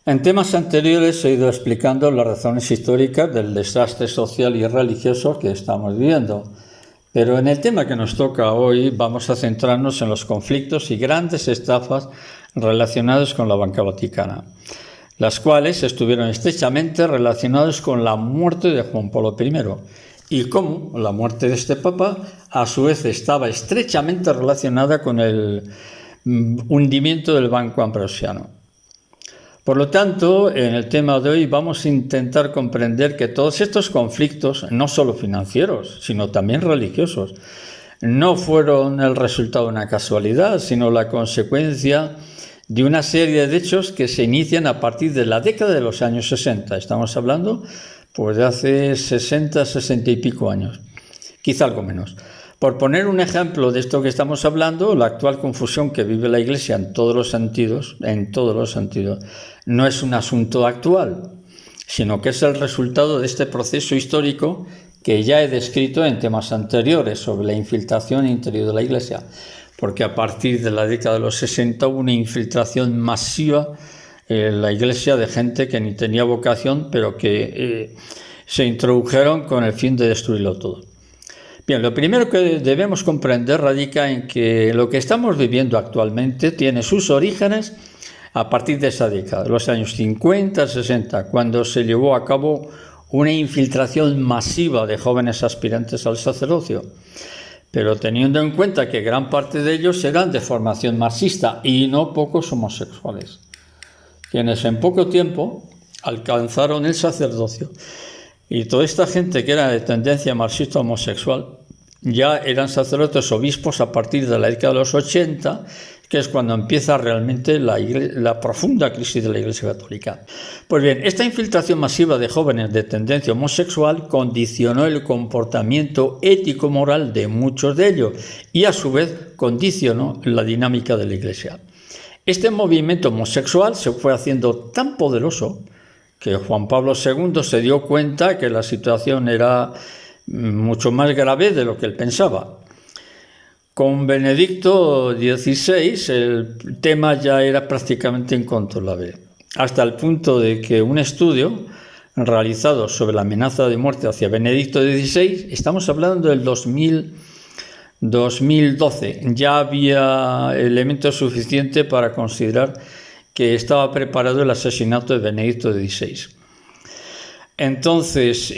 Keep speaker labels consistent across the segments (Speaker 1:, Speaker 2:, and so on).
Speaker 1: En temas anteriores he ido explicando las razones históricas del desastre social y religioso que estamos viviendo, pero en el tema que nos toca hoy vamos a centrarnos en los conflictos y grandes estafas relacionados con la Banca Vaticana, las cuales estuvieron estrechamente relacionadas con la muerte de Juan Pablo I y cómo la muerte de este papa a su vez estaba estrechamente relacionada con el hundimiento del Banco Ambrosiano. Por lo tanto, en el tema de hoy vamos a intentar comprender que todos estos conflictos, no solo financieros, sino también religiosos, no fueron el resultado de una casualidad, sino la consecuencia de una serie de hechos que se inician a partir de la década de los años 60. Estamos hablando pues, de hace 60 y pico años, quizá algo menos. Por poner un ejemplo de esto que estamos hablando, la actual confusión que vive la Iglesia en todos los sentidos, no es un asunto actual, sino que es el resultado de este proceso histórico que ya he descrito en temas anteriores sobre la infiltración interior de la Iglesia, porque a partir de la década de los 60 hubo una infiltración masiva en la Iglesia de gente que ni tenía vocación, pero que se introdujeron con el fin de destruirlo todo. Bien, lo primero que debemos comprender radica en que lo que estamos viviendo actualmente tiene sus orígenes a partir de esa década, de los años 50, 60, cuando se llevó a cabo una infiltración masiva de jóvenes aspirantes al sacerdocio, pero teniendo en cuenta que gran parte de ellos eran de formación marxista y no pocos homosexuales, quienes en poco tiempo alcanzaron el sacerdocio. Y toda esta gente que era de tendencia marxista homosexual ya eran sacerdotes obispos a partir de la década de los 80, que es cuando empieza realmente la profunda crisis de la Iglesia Católica. Pues bien, esta infiltración masiva de jóvenes de tendencia homosexual condicionó el comportamiento ético-moral de muchos de ellos y a su vez condicionó la dinámica de la Iglesia. Este movimiento homosexual se fue haciendo tan poderoso que Juan Pablo II se dio cuenta que la situación era mucho más grave de lo que él pensaba. Con Benedicto XVI el tema ya era prácticamente incontrolable, hasta el punto de que un estudio realizado sobre la amenaza de muerte hacia Benedicto XVI, estamos hablando del 2012, ya había elementos suficientes para considerar que estaba preparado el asesinato de Benedicto XVI. Entonces,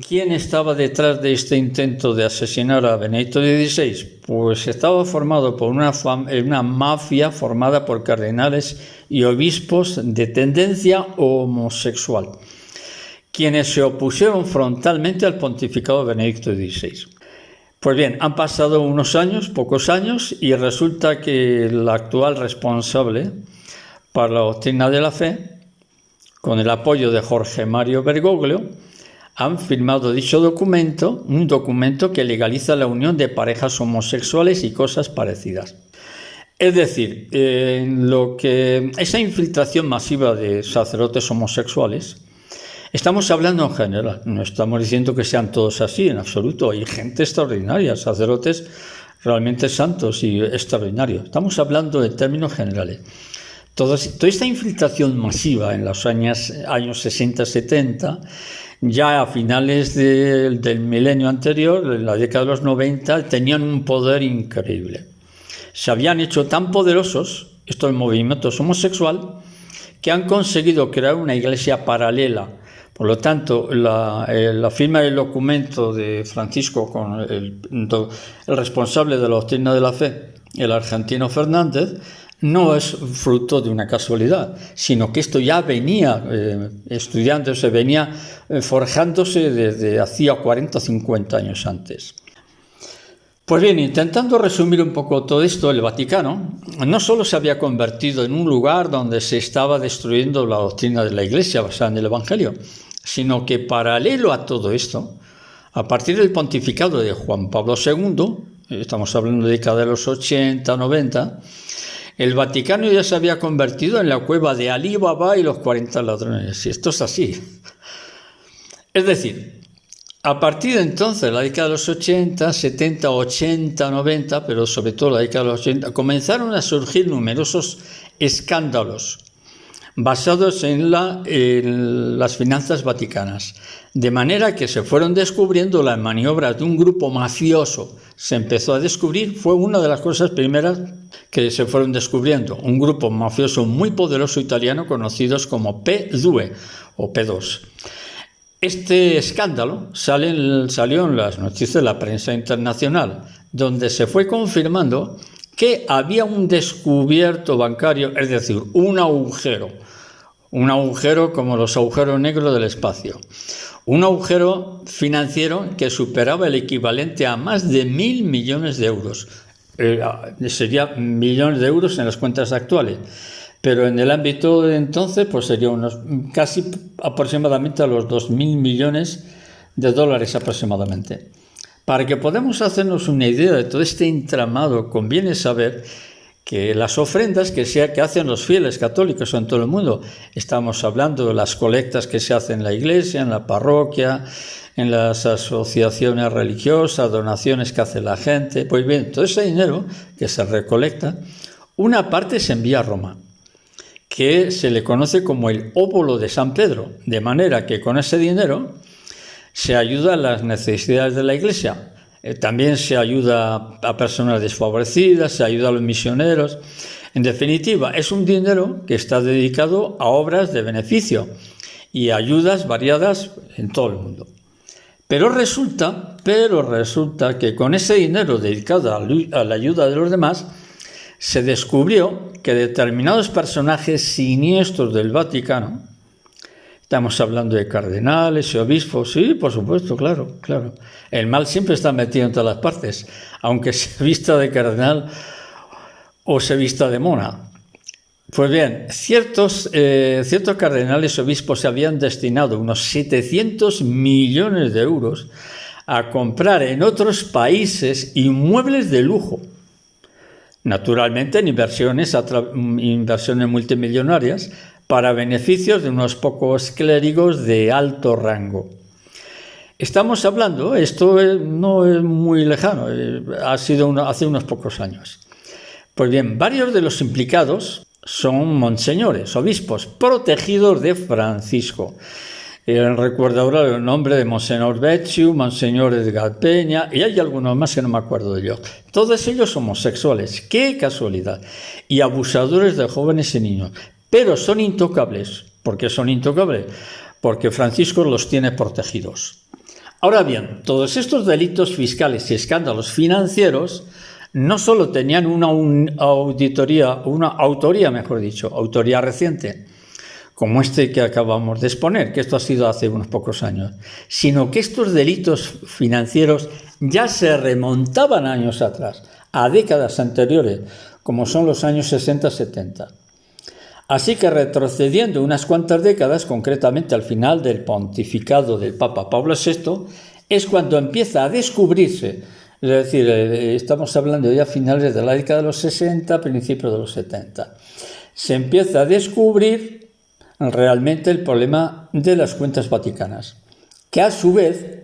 Speaker 1: ¿quién estaba detrás de este intento de asesinar a Benedicto XVI? Pues estaba formado por una mafia formada por cardenales y obispos de tendencia homosexual, quienes se opusieron frontalmente al pontificado de Benedicto XVI. Pues bien, han pasado unos años, pocos años, y resulta que el actual responsable para la doctrina de la fe, con el apoyo de Jorge Mario Bergoglio, han firmado dicho documento, un documento que legaliza la unión de parejas homosexuales y cosas parecidas. Es decir, esa infiltración masiva de sacerdotes homosexuales, estamos hablando en general, no estamos diciendo que sean todos así, en absoluto, hay gente extraordinaria, sacerdotes realmente santos y extraordinarios, estamos hablando de términos generales. Toda esta infiltración masiva en los años 60-70, ya a finales del milenio anterior, en la década de los 90, tenían un poder increíble. Se habían hecho tan poderosos estos movimientos homosexuales que han conseguido crear una iglesia paralela. Por lo tanto, la firma del documento de Francisco con el responsable de la doctrina de la fe, el argentino Fernández, no es fruto de una casualidad, sino que esto ya venía estudiándose, venía forjándose desde hacía 40 o 50 años antes. Pues bien, intentando resumir un poco todo esto, el Vaticano no solo se había convertido en un lugar donde se estaba destruyendo la doctrina de la Iglesia basada en el Evangelio, sino que paralelo a todo esto, a partir del pontificado de Juan Pablo II, estamos hablando de la década de los 80, 90, el Vaticano ya se había convertido en la cueva de Alí Baba y los 40 ladrones. Y esto es así. Es decir, a partir de entonces, la década de los 80, 70, 80, 90, pero sobre todo la década de los 80, comenzaron a surgir numerosos escándalos basados en las finanzas vaticanas. De manera que se fueron descubriendo las maniobras de un grupo mafioso. Se empezó a descubrir, fue una de las cosas primeras que se fueron descubriendo. Un grupo mafioso muy poderoso italiano conocidos como P2 o P2. Este escándalo salió en las noticias de la prensa internacional, donde se fue confirmando que había un descubierto bancario, es decir, un agujero como los agujeros negros del espacio, un agujero financiero que superaba el equivalente a más de 1.000 millones de euros. Sería millones de euros en las cuentas actuales, pero en el ámbito de entonces pues sería casi aproximadamente a los 2.000 millones de dólares aproximadamente. Para que podamos hacernos una idea de todo este entramado, conviene saber que las ofrendas que hacen los fieles católicos en todo el mundo, estamos hablando de las colectas que se hacen en la iglesia, en la parroquia, en las asociaciones religiosas, donaciones que hace la gente, pues bien, todo ese dinero que se recolecta, una parte se envía a Roma, que se le conoce como el óbolo de San Pedro, de manera que con ese dinero se ayuda a las necesidades de la iglesia. También se ayuda a personas desfavorecidas, se ayuda a los misioneros. En definitiva, es un dinero que está dedicado a obras de beneficio y ayudas variadas en todo el mundo. Pero resulta que con ese dinero dedicado a la ayuda de los demás, se descubrió que determinados personajes siniestros del Vaticano, estamos hablando de cardenales y obispos, sí, por supuesto, claro. El mal siempre está metido en todas las partes, aunque se vista de cardenal o se vista de mona. Pues bien, ciertos cardenales y obispos se habían destinado unos 700 millones de euros a comprar en otros países inmuebles de lujo. Naturalmente en inversiones multimillonarias, para beneficios de unos pocos clérigos de alto rango. Estamos hablando, esto no es muy lejano, ha sido hace unos pocos años. Pues bien, varios de los implicados son monseñores, obispos, protegidos de Francisco. Recuerdo ahora el nombre de Monseñor Becciu, Monseñor Edgar Peña, y hay algunos más que no me acuerdo de ellos. Todos ellos homosexuales, qué casualidad, y abusadores de jóvenes y niños. Pero son intocables. ¿Por qué son intocables? Porque Francisco los tiene protegidos. Ahora bien, todos estos delitos fiscales y escándalos financieros no solo tenían una autoría reciente, como este que acabamos de exponer, que esto ha sido hace unos pocos años, sino que estos delitos financieros ya se remontaban años atrás, a décadas anteriores, como son los años 60-70. Así que retrocediendo unas cuantas décadas, concretamente al final del pontificado del Papa Pablo VI, es cuando empieza a descubrirse, es decir, estamos hablando ya a finales de la década de los 60, principios de los 70, se empieza a descubrir realmente el problema de las cuentas vaticanas, que a su vez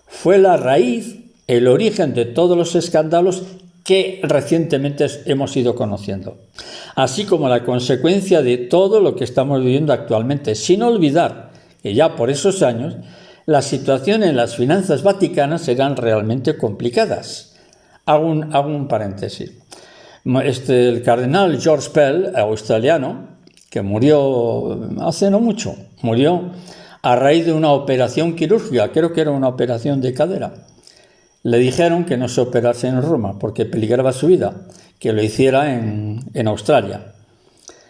Speaker 1: fue la raíz, el origen de todos los escándalos que recientemente hemos ido conociendo, así como la consecuencia de todo lo que estamos viviendo actualmente, sin olvidar que ya por esos años la situación en las finanzas vaticanas eran realmente complicadas. Hago un paréntesis. El cardenal George Pell, australiano, que murió hace no mucho, murió a raíz de una operación quirúrgica, creo que era una operación de cadera. Le dijeron que no se operase en Roma porque peligraba su vida, que lo hiciera en Australia.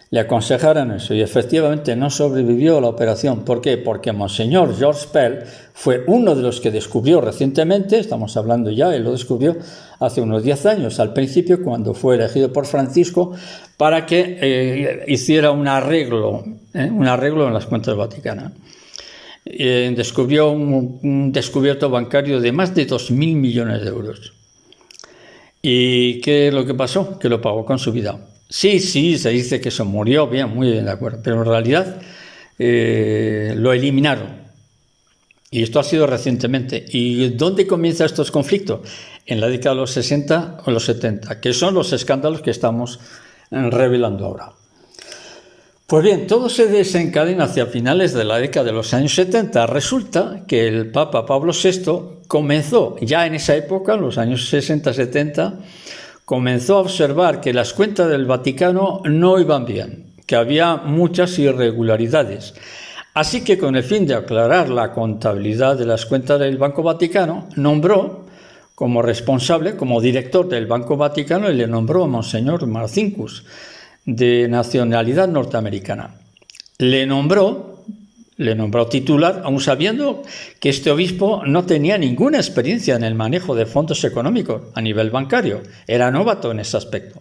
Speaker 1: Le aconsejaron eso y efectivamente no sobrevivió a la operación. ¿Por qué? Porque Monseñor George Pell fue uno de los que descubrió recientemente, estamos hablando ya, él lo descubrió hace unos 10 años, al principio cuando fue elegido por Francisco, para que hiciera un arreglo en las cuentas vaticanas. Descubrió un descubierto bancario de más de 2.000 millones de euros. ¿Y qué es lo que pasó? Que lo pagó con su vida. Sí, se dice que se murió, bien, muy bien, de acuerdo, pero en realidad lo eliminaron. Y esto ha sido recientemente. ¿Y dónde comienzan estos conflictos? En la década de los 60 o los 70, que son los escándalos que estamos revelando ahora. Pues bien, todo se desencadena hacia finales de la década de los años 70. Resulta que el Papa Pablo VI comenzó, ya en esa época, en los años 60-70, comenzó a observar que las cuentas del Vaticano no iban bien, que había muchas irregularidades. Así que, con el fin de aclarar la contabilidad de las cuentas del Banco Vaticano, nombró como responsable, como director del Banco Vaticano, y le nombró a Monseñor Marcinkus, de nacionalidad norteamericana. Le nombró titular, aun sabiendo que este obispo no tenía ninguna experiencia en el manejo de fondos económicos a nivel bancario. Era novato en ese aspecto.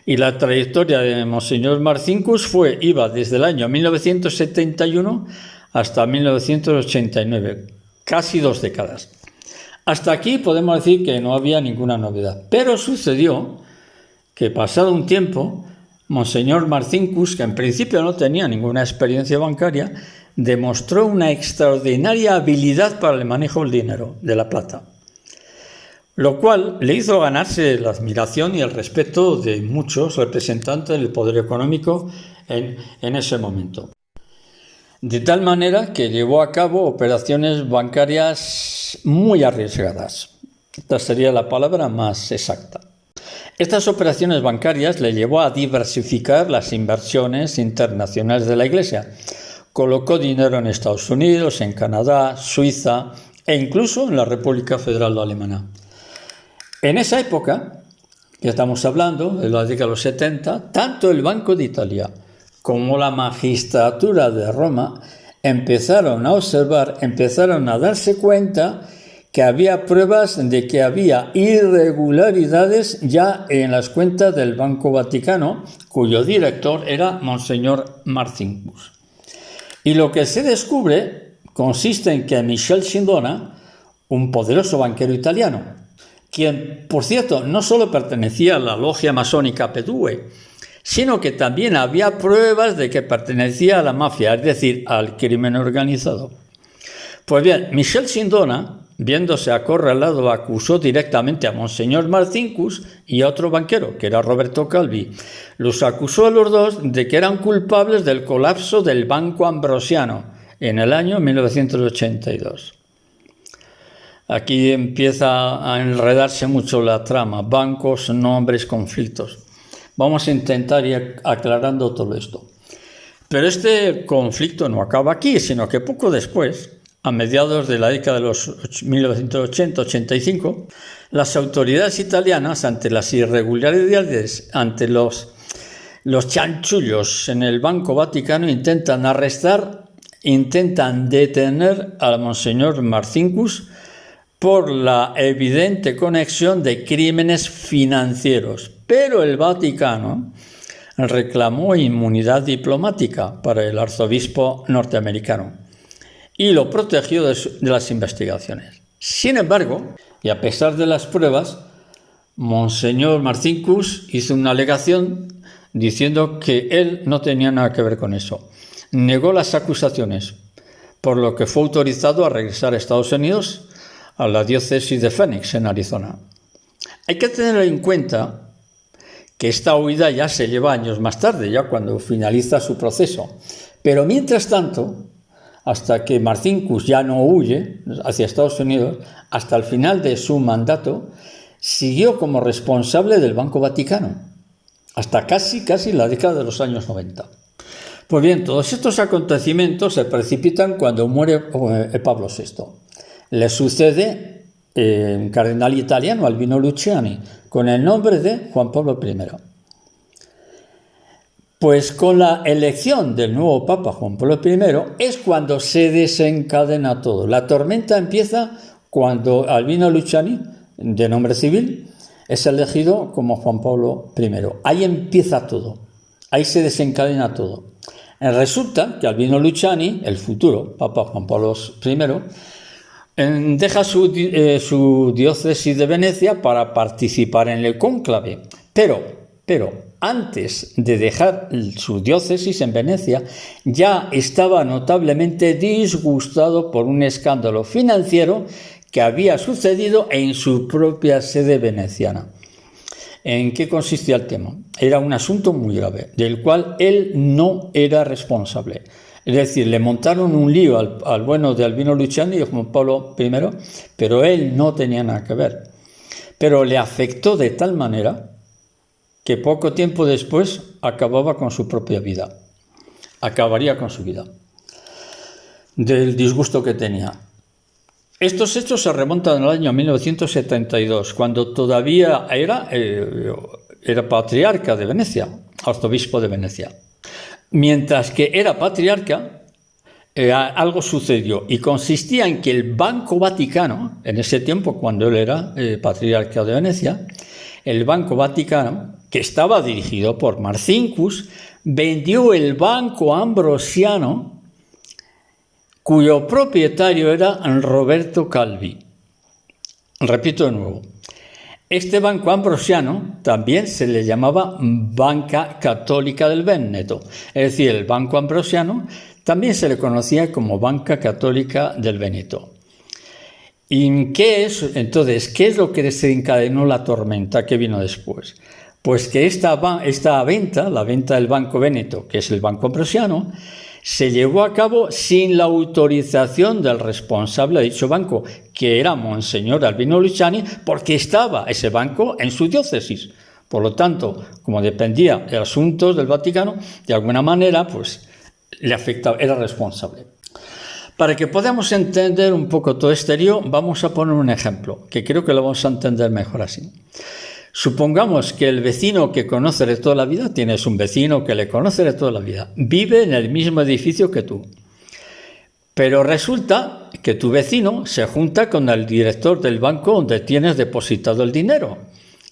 Speaker 1: Y la trayectoria de Monseñor Marcinkus iba desde el año 1971 hasta 1989, casi 2 décadas. Hasta aquí podemos decir que no había ninguna novedad. Pero sucedió que, pasado un tiempo, Monseñor Marcinkus, que en principio no tenía ninguna experiencia bancaria, demostró una extraordinaria habilidad para el manejo del dinero, de la plata, lo cual le hizo ganarse la admiración y el respeto de muchos representantes del poder económico en ese momento. De tal manera que llevó a cabo operaciones bancarias muy arriesgadas. Esta sería la palabra más exacta. Estas operaciones bancarias le llevó a diversificar las inversiones internacionales de la Iglesia. Colocó dinero en Estados Unidos, en Canadá, Suiza e incluso en la República Federal Alemana. En esa época, que estamos hablando, de la década de los 70, tanto el Banco de Italia como la magistratura de Roma empezaron a observar, empezaron a darse cuenta que había pruebas de que había irregularidades ya en las cuentas del Banco Vaticano, cuyo director era Monseñor Marcinkus. Y lo que se descubre consiste en que Michel Sindona, un poderoso banquero italiano, quien, por cierto, no solo pertenecía a la logia masónica P2, sino que también había pruebas de que pertenecía a la mafia, es decir, al crimen organizado. Pues bien, Michel Sindona, viéndose acorralado, acusó directamente a Monseñor Marcinkus y a otro banquero, que era Roberto Calvi. Los acusó a los dos de que eran culpables del colapso del Banco Ambrosiano en el año 1982. Aquí empieza a enredarse mucho la trama, bancos, nombres, conflictos. Vamos a intentar ir aclarando todo esto. Pero este conflicto no acaba aquí, sino que poco después, a mediados de la década de los 1980-85, las autoridades italianas, ante las irregularidades, ante los chanchullos en el Banco Vaticano, intentan detener al Monseñor Marcinkus por la evidente conexión de crímenes financieros. Pero el Vaticano reclamó inmunidad diplomática para el arzobispo norteamericano y lo protegió de las investigaciones. Sin embargo, y a pesar de las pruebas, Monseñor Marcinkus hizo una alegación diciendo que él no tenía nada que ver con eso. Negó las acusaciones, por lo que fue autorizado a regresar a Estados Unidos, a la diócesis de Phoenix, en Arizona. Hay que tener en cuenta que esta huida ya se lleva años más tarde, ya cuando finaliza su proceso. Pero mientras tanto, hasta que Marcinkus ya no huye hacia Estados Unidos, hasta el final de su mandato, siguió como responsable del Banco Vaticano, hasta casi la década de los años 90. Pues bien, todos estos acontecimientos se precipitan cuando muere Pablo VI. Le sucede un cardenal italiano, Albino Luciani, con el nombre de Juan Pablo I. Pues con la elección del nuevo Papa Juan Pablo I es cuando se desencadena todo. La tormenta empieza cuando Albino Luciani, de nombre civil, es elegido como Juan Pablo I. Ahí empieza todo, ahí se desencadena todo. Resulta que Albino Luciani, el futuro Papa Juan Pablo I, deja su diócesis de Venecia para participar en el cónclave. Pero antes de dejar su diócesis en Venecia, ya estaba notablemente disgustado por un escándalo financiero que había sucedido en su propia sede veneciana. ¿En qué consistía el tema? Era un asunto muy grave, del cual él no era responsable. Es decir, le montaron un lío al bueno de Albino Luciani y de Juan Pablo I, pero él no tenía nada que ver. Pero le afectó de tal manera que poco tiempo después acababa con su propia vida. Acabaría con su vida, del disgusto que tenía. Estos hechos se remontan al año 1972, cuando todavía era patriarca de Venecia, arzobispo de Venecia. Mientras que era patriarca, algo sucedió y consistía en que el Banco Vaticano, en ese tiempo cuando él era patriarca de Venecia, el Banco Vaticano, que estaba dirigido por Marcinkus, vendió el Banco Ambrosiano, cuyo propietario era Roberto Calvi. Repito de nuevo, este Banco Ambrosiano también se le llamaba Banca Católica del Véneto, es decir, el Banco Ambrosiano también se le conocía como Banca Católica del Véneto. ¿Y qué es? Entonces, ¿qué es lo que desencadenó la tormenta que vino después? Pues que esta venta, la venta del Banco Véneto, que es el Banco Ambrosiano, se llevó a cabo sin la autorización del responsable de dicho banco, que era Monseñor Albino Luciani, porque estaba ese banco en su diócesis. Por lo tanto, como dependía de asuntos del Vaticano, de alguna manera, pues le afectaba, era responsable. Para que podamos entender un poco todo este lío, vamos a poner un ejemplo, que creo que lo vamos a entender mejor así. Supongamos que el vecino que conoce de toda la vida, tienes un vecino que le conoce de toda la vida, vive en el mismo edificio que tú. Pero resulta que tu vecino se junta con el director del banco donde tienes depositado el dinero.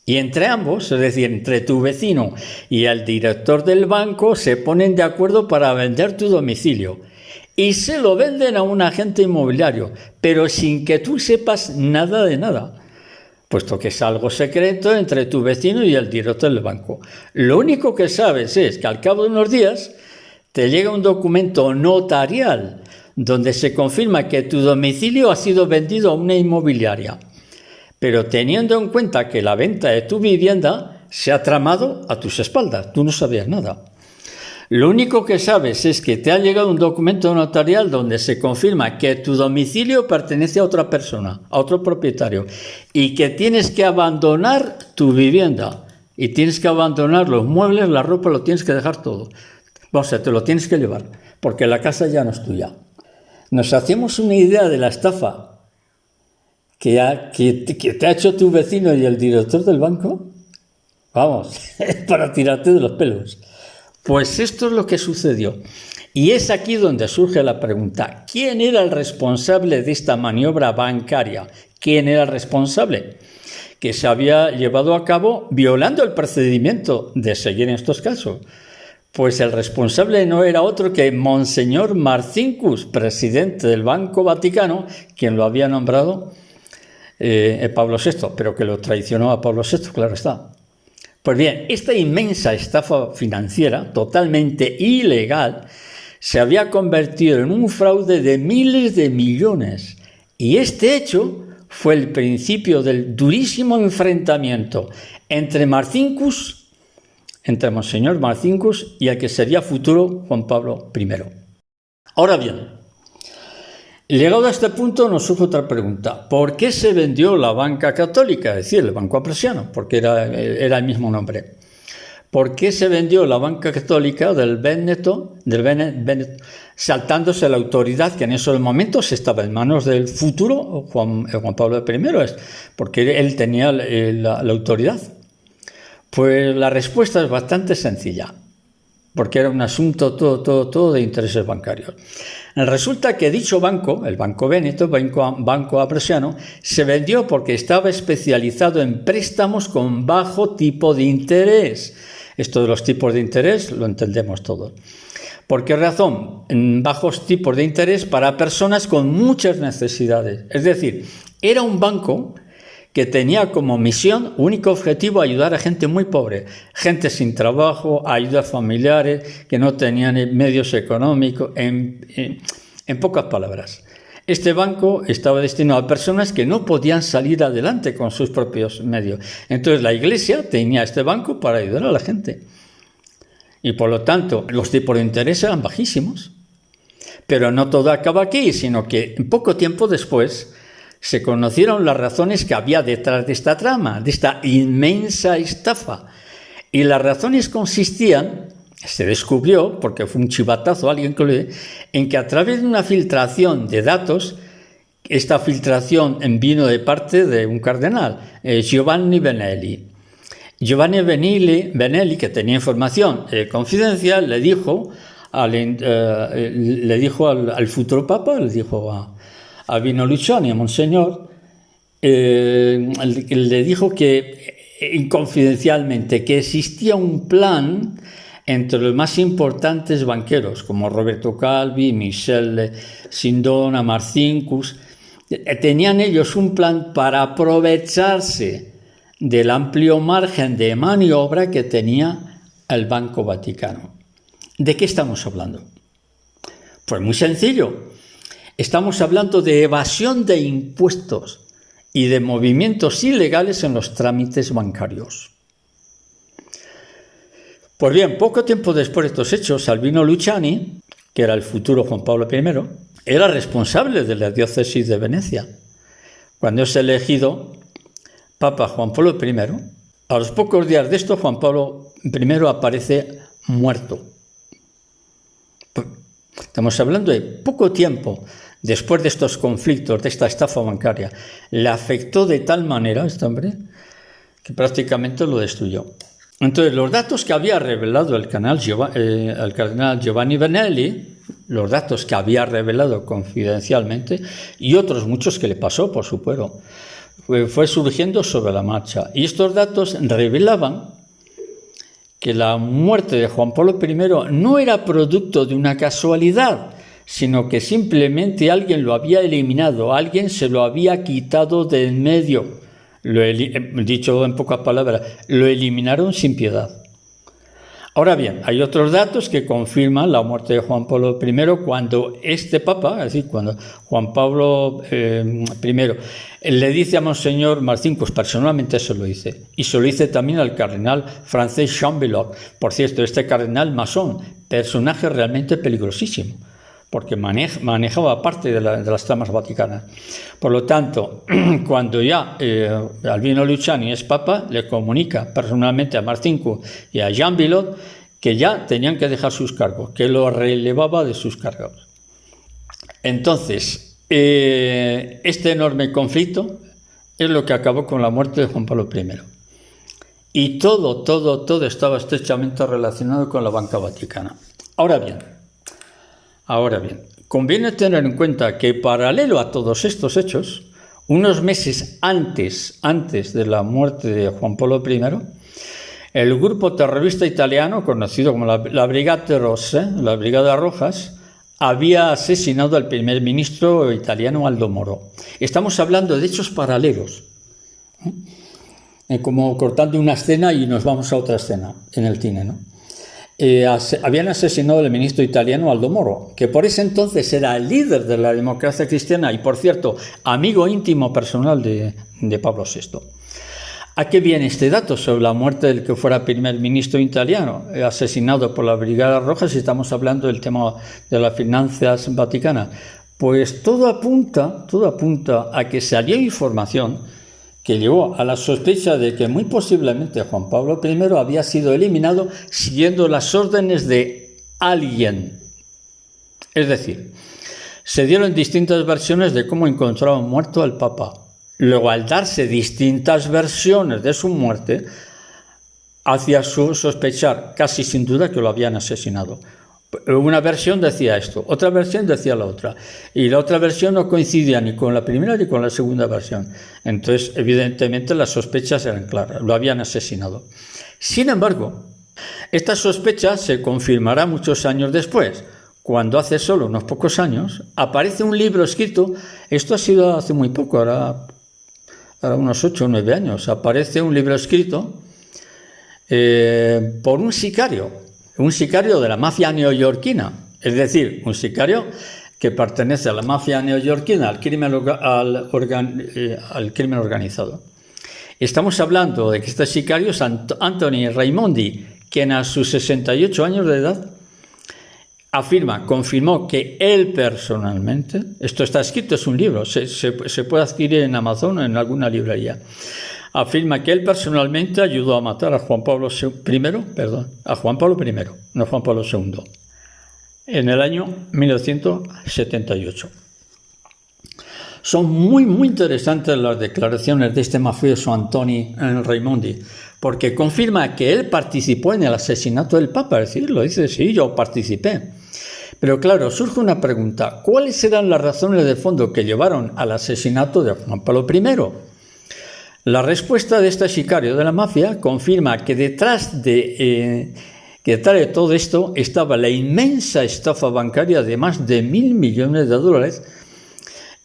Speaker 1: Y entre ambos, es decir, entre tu vecino y el director del banco, se ponen de acuerdo para vender tu domicilio. Y se lo venden a un agente inmobiliario, pero sin que tú sepas nada de nada, puesto que es algo secreto entre tu vecino y el director del banco. Lo único que sabes es que al cabo de unos días te llega un documento notarial donde se confirma que tu domicilio ha sido vendido a una inmobiliaria. Pero teniendo en cuenta que la venta de tu vivienda se ha tramado a tus espaldas, tú no sabías nada. Lo único que sabes es que te ha llegado un documento notarial donde se confirma que tu domicilio pertenece a otra persona, a otro propietario, y que tienes que abandonar tu vivienda, y tienes que abandonar los muebles, la ropa, lo tienes que dejar todo. O sea, te lo tienes que llevar, porque la casa ya no es tuya. Nos hacemos una idea de la estafa que te ha hecho tu vecino y el director del banco. Vamos, para tirarte de los pelos. Pues esto es lo que sucedió. Y es aquí donde surge la pregunta: ¿quién era el responsable de esta maniobra bancaria? ¿Quién era el responsable? Que se había llevado a cabo violando el procedimiento de seguir en estos casos. Pues el responsable no era otro que Monseñor Marcinkus, presidente del Banco Vaticano, quien lo había nombrado Pablo VI, pero que lo traicionó a Pablo VI, claro está. Pues bien, esta inmensa estafa financiera, totalmente ilegal, se había convertido en un fraude de miles de millones. Y este hecho fue el principio del durísimo enfrentamiento entre Monseñor Marcinkus y el que sería futuro Juan Pablo I. Ahora bien, llegado a este punto nos surge otra pregunta: ¿por qué se vendió la banca católica, es decir, el Banco Ambrosiano? Porque era el mismo nombre. ¿Por qué se vendió la banca católica del Véneto, saltándose la autoridad que en esos momentos estaba en manos del futuro Juan Pablo I? Porque él tenía la autoridad. Pues la respuesta es bastante sencilla, porque era un asunto todo de intereses bancarios. Resulta que dicho banco, el Banco Véneto, Banco Ambrosiano, se vendió porque estaba especializado en préstamos con bajo tipo de interés. Esto de los tipos de interés lo entendemos todos. ¿Por qué razón? Bajos tipos de interés para personas con muchas necesidades. Es decir, era un banco que tenía como misión, único objetivo, ayudar a gente muy pobre, gente sin trabajo, ayudas familiares, que no tenían medios económicos, en pocas palabras. este banco estaba destinado a personas que no podían salir adelante con sus propios medios. Entonces la Iglesia tenía este banco para ayudar a la gente. Y por lo tanto, los tipos de interés eran bajísimos. Pero no todo acaba aquí, sino que poco tiempo después se conocieron las razones que había detrás de esta trama, de esta inmensa estafa. Y las razones consistían, se descubrió, porque fue un chivatazo alguien que lo en que a través de una filtración de datos, esta filtración vino de parte de un cardenal, Giovanni Benelli. Giovanni Benelli, que tenía información confidencial, le dijo al futuro papa, le dijo a Albino Luciani, a Monseñor, le dijo que confidencialmente que existía un plan entre los más importantes banqueros, como Roberto Calvi, Michel Sindona, Marcinkus. Tenían ellos un plan para aprovecharse del amplio margen de maniobra que tenía el Banco Vaticano. ¿De qué estamos hablando? Pues muy sencillo. Estamos hablando de evasión de impuestos y de movimientos ilegales en los trámites bancarios. Pues bien, poco tiempo después de estos hechos, Albino Luciani, que era el futuro Juan Pablo I, era responsable de la diócesis de Venecia. Cuando es elegido Papa Juan Pablo I, a los pocos días de esto, Juan Pablo I aparece muerto. Estamos hablando de poco tiempo después de estos conflictos, de esta estafa bancaria. Le afectó de tal manera a este hombre que prácticamente lo destruyó. Entonces, los datos que había revelado el cardenal Giovanni Benelli, los datos que había revelado confidencialmente, y otros muchos que le pasó, por supuesto, fue surgiendo sobre la marcha. Y estos datos revelaban que la muerte de Juan Pablo I no era producto de una casualidad, sino que simplemente alguien lo había eliminado, alguien se lo había quitado del medio. Dicho en pocas palabras, lo eliminaron sin piedad. Ahora bien, hay otros datos que confirman la muerte de Juan Pablo I cuando este Papa, es decir, cuando Juan Pablo I le dice a Monseñor Marcinkus, personalmente se lo dice, y se lo dice también al cardenal francés Chambeloc. Por cierto, este cardenal masón, personaje realmente peligrosísimo, porque manejaba parte de las tramas vaticanas. Por lo tanto, cuando ya Albino Luciani es papa, le comunica personalmente a Marcinkus y a Jean Bilot que ya tenían que dejar sus cargos, que lo relevaba de sus cargos. Entonces, este enorme conflicto es lo que acabó con la muerte de Juan Pablo I. Y todo estaba estrechamente relacionado con la banca vaticana. Ahora bien, conviene tener en cuenta que paralelo a todos estos hechos, unos meses antes de la muerte de Juan Pablo I, el grupo terrorista italiano, conocido como la Brigate Rosse, la Brigada Rojas, había asesinado al primer ministro italiano Aldo Moro. Estamos hablando de hechos paralelos, como cortando una escena y nos vamos a otra escena en el cine, ¿no? Habían asesinado al ministro italiano Aldo Moro, que por ese entonces era el líder de la democracia cristiana y, por cierto, amigo íntimo personal de Pablo VI. ¿A qué viene este dato sobre la muerte del que fuera primer ministro italiano, asesinado por la Brigada Roja, si estamos hablando del tema de las finanzas vaticanas? Pues todo apunta a que salió información que llevó a la sospecha de que muy posiblemente Juan Pablo I había sido eliminado siguiendo las órdenes de alguien. Es decir, se dieron distintas versiones de cómo encontraron muerto al Papa. Luego, al darse distintas versiones de su muerte, hacía sospechar casi sin duda que lo habían asesinado. Una versión decía esto, otra versión decía la otra, y la otra versión no coincidía ni con la primera ni con la segunda versión. Entonces, evidentemente, las sospechas eran claras, lo habían asesinado. Sin embargo, esta sospecha se confirmará muchos años después, cuando hace solo unos pocos años aparece un libro escrito, esto ha sido hace muy poco, ahora unos 8 o 9 años, aparece un libro escrito por un sicario de la mafia neoyorquina, es decir, un sicario que pertenece a la mafia neoyorquina, al crimen organizado. Estamos hablando de que este sicario es Anthony Raimondi, quien a sus 68 años de edad confirmó que él personalmente, esto está escrito, es un libro, se puede adquirir en Amazon o en alguna librería, afirma que él personalmente ayudó a matar a Juan Pablo I, no Juan Pablo II, en el año 1978. Son muy interesantes las declaraciones de este mafioso Anthony Raimondi, porque confirma que él participó en el asesinato del Papa, es decir, lo dice, sí, yo participé. Pero claro, surge una pregunta, ¿cuáles eran las razones de fondo que llevaron al asesinato de Juan Pablo I? La respuesta de este sicario de la mafia confirma que detrás de todo esto estaba la inmensa estafa bancaria de más de $1.000 millones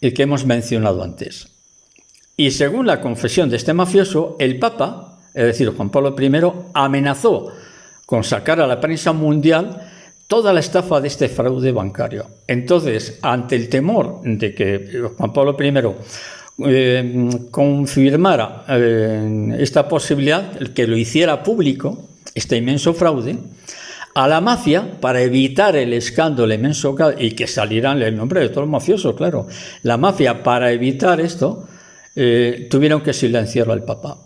Speaker 1: que hemos mencionado antes. Y según la confesión de este mafioso, el Papa, es decir, Juan Pablo I, amenazó con sacar a la prensa mundial toda la estafa de este fraude bancario. Entonces, ante el temor de que Juan Pablo I confirmara esta posibilidad, que lo hiciera público, este inmenso fraude, a la mafia, para evitar el escándalo inmenso y que salieran el nombre de todos los mafiosos, claro, la mafia, para evitar esto, tuvieron que silenciarlo al Papa,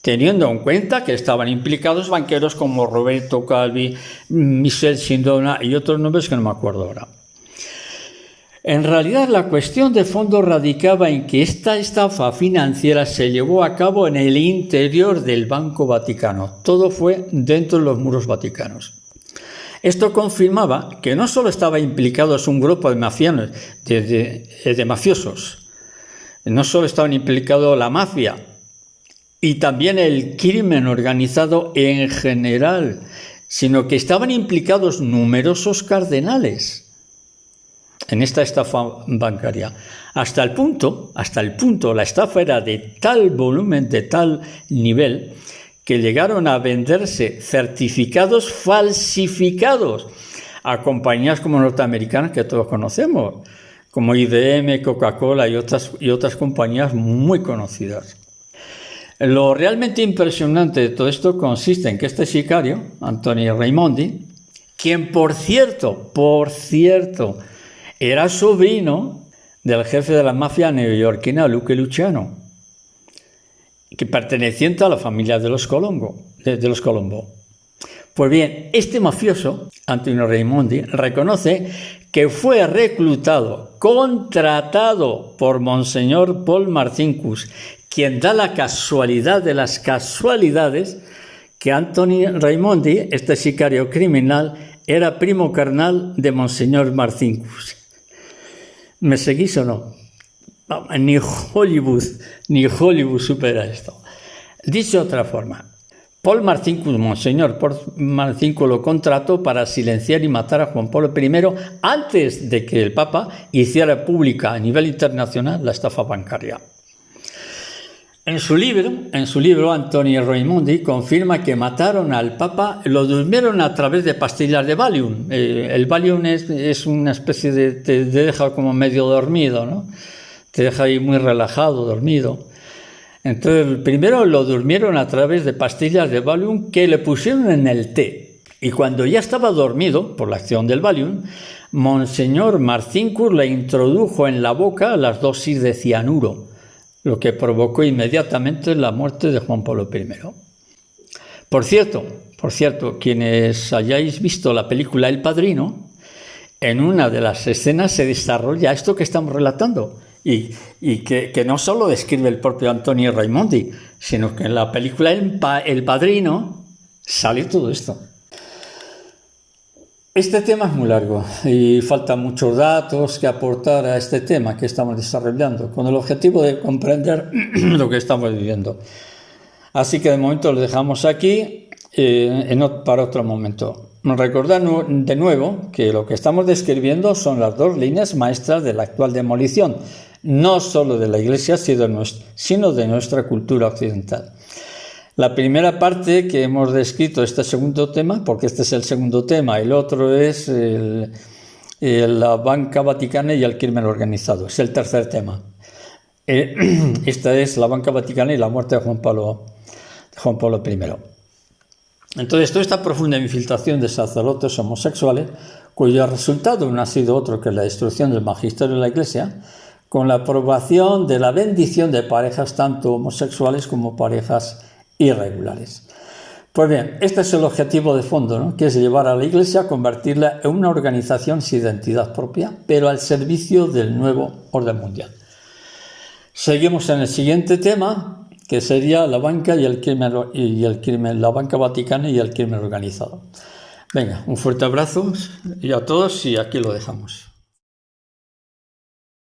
Speaker 1: teniendo en cuenta que estaban implicados banqueros como Roberto Calvi, Michel Sindona y otros nombres que no me acuerdo ahora. En realidad, la cuestión de fondo radicaba en que esta estafa financiera se llevó a cabo en el interior del Banco Vaticano. Todo fue dentro de los muros vaticanos. Esto confirmaba que no solo estaba implicados un grupo de mafiosos, no solo estaban implicados la mafia y también el crimen organizado en general, sino que estaban implicados numerosos cardenales en esta estafa bancaria. Hasta el punto, la estafa era de tal volumen, de tal nivel, que llegaron a venderse certificados falsificados a compañías como norteamericanas que todos conocemos, como IBM, Coca-Cola y otras compañías muy conocidas. Lo realmente impresionante de todo esto consiste en que este sicario, Anthony Raimondi, quien por cierto, era sobrino del jefe de la mafia neoyorquina, Luque Luciano, que perteneciente a la familia de los Colombo. Pues bien, este mafioso, Anthony Raimondi, reconoce que fue reclutado, contratado por Monseñor Paul Marcinkus, quien da la casualidad de las casualidades que Anthony Raimondi, este sicario criminal, era primo carnal de Monseñor Marcinkus. ¿Me seguís o no? Ni Hollywood supera esto. Dicho de otra forma, Monseñor Paul Marcinkus lo contrató para silenciar y matar a Juan Pablo I antes de que el Papa hiciera pública a nivel internacional la estafa bancaria. En su libro, Anthony Raimondi confirma que mataron al Papa, lo durmieron a través de pastillas de Valium. El Valium es una especie de... te deja como medio dormido, ¿no? Te deja ahí muy relajado, dormido. Entonces, primero lo durmieron a través de pastillas de Valium que le pusieron en el té. Y cuando ya estaba dormido, por la acción del Valium, Monseñor Marcinkus le introdujo en la boca las dosis de cianuro, lo que provocó inmediatamente la muerte de Juan Pablo I. Por cierto, quienes hayáis visto la película El Padrino, en una de las escenas se desarrolla esto que estamos relatando y que no solo describe el propio Anthony Raimondi, sino que en la película El Padrino sale todo esto. Este tema es muy largo y faltan muchos datos que aportar a este tema que estamos desarrollando, con el objetivo de comprender lo que estamos viviendo. Así que de momento lo dejamos aquí para otro momento. Recordad de nuevo que lo que estamos describiendo son las dos líneas maestras de la actual demolición, no solo de la Iglesia, sino de nuestra cultura occidental. La primera parte que hemos descrito, este segundo tema, porque este es el segundo tema, el otro es la banca vaticana y el crimen organizado. Es el tercer tema. Esta es la banca vaticana y la muerte de Juan Pablo I. Entonces, toda esta profunda infiltración de sacerdotes homosexuales, cuyo resultado no ha sido otro que la destrucción del magisterio de la Iglesia, con la aprobación de la bendición de parejas tanto homosexuales como parejas irregulares. Pues bien, este es el objetivo de fondo, ¿no? Que es llevar a la Iglesia a convertirla en una organización sin identidad propia, pero al servicio del nuevo orden mundial. Seguimos en el siguiente tema, que sería la banca y el crimen, la banca vaticana y el crimen organizado. Venga, un fuerte abrazo y a todos, y aquí lo dejamos.